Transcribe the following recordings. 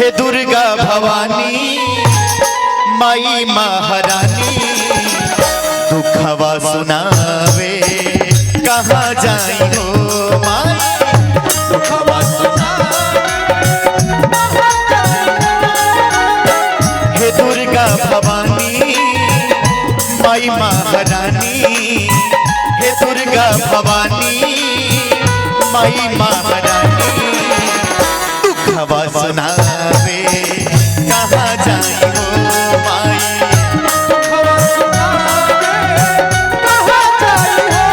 हे दुर्गा भवानी माई महारानी दुखवा सुनावे कहाँ जाई हो माई दुखवा हे दुर्गा भवानी माई महारानी हे दुर्गा भवानी माई महारानी दुखवा सुनावे कहाँ जाई हो माई दुखवा सुनावे कहाँ जाई हो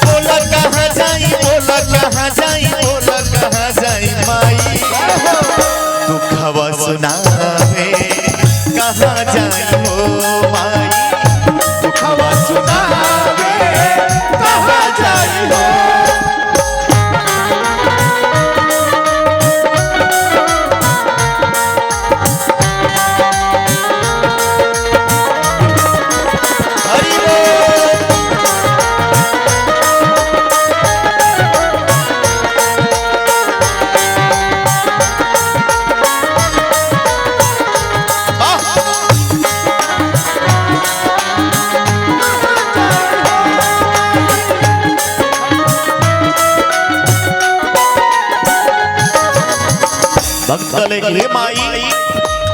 बोला कहाँ जाई बोला कहाँ जाई बोला कहाँ जाई माई दुखवा सुनावे कहाँ जाई हो माई दुखवा सुनावे कहाँ जाई हो हे माई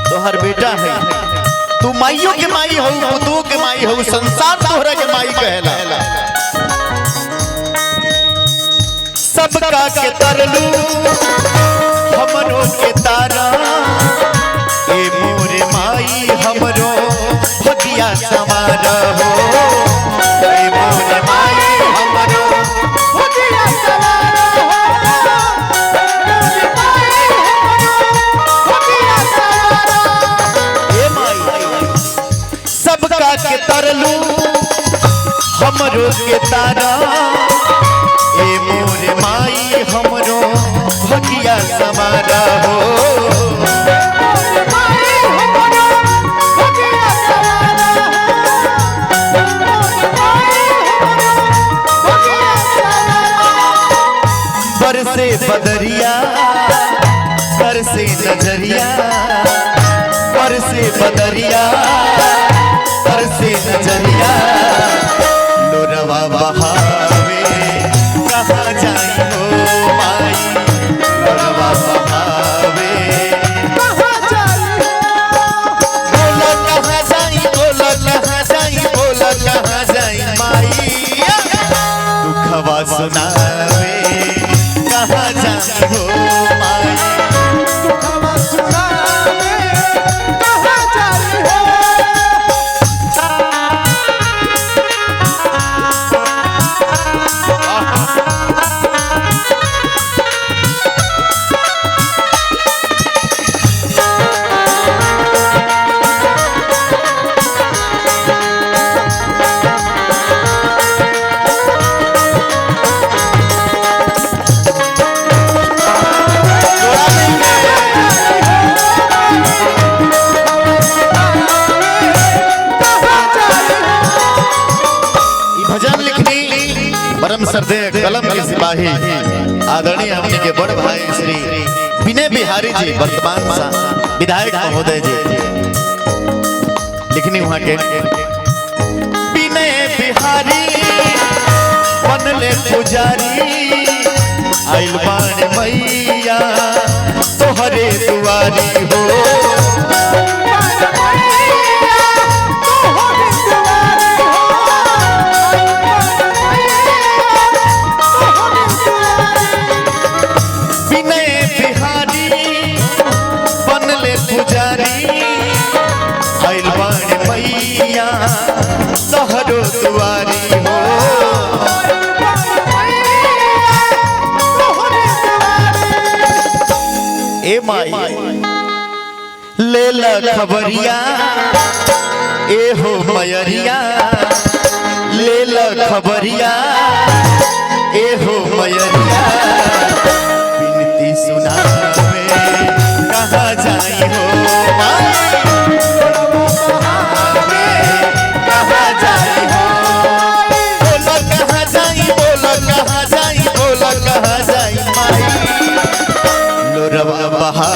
तोहर बेटा है तू माइयों के माई हो पुतों के माई हो संसार तोहरा के माई कहला सबका के तरलू हमरो के तारा ए मोरे माई हमरो भगिया समारा हो ए मोरे माई हमरो भगिया समारा हो के तरलू हमरो के तारा ए मोरे माई हमरो भगिया समारा हो बरसे बदरिया बरसे नजरिया बरसे बदरिया से नजरिया लोरवा बहावे कहाँ जाई हो माई लोरवा बहावे कहाँ जाई बोला कहाँ जाई बोला कहाँ जाई बोला कहाँ जाई माई दुखवा सुनावे कहाँ जाई हो माई दुखवा सुनावे कहाँ जाई हो सरदे कलम के सिपाही आदरणीय हमने के बड़ भाई श्री विनय बिहारी जी वर्तमान विधायक महोदय जी लिखनी वहां के विनय बिहारी बनले पुजारी आइल बाण मैया तोहरे दुआरी हो तोहरो दुआरी हो ए माई ले ला खबरिया ए हो मयरिया ले ला खबरिया ए हो मयरिया बिनती सुनावे कहाँ जाई हो माई कहाँ जाई बोला कहाँ जाई माई लोरवा बहा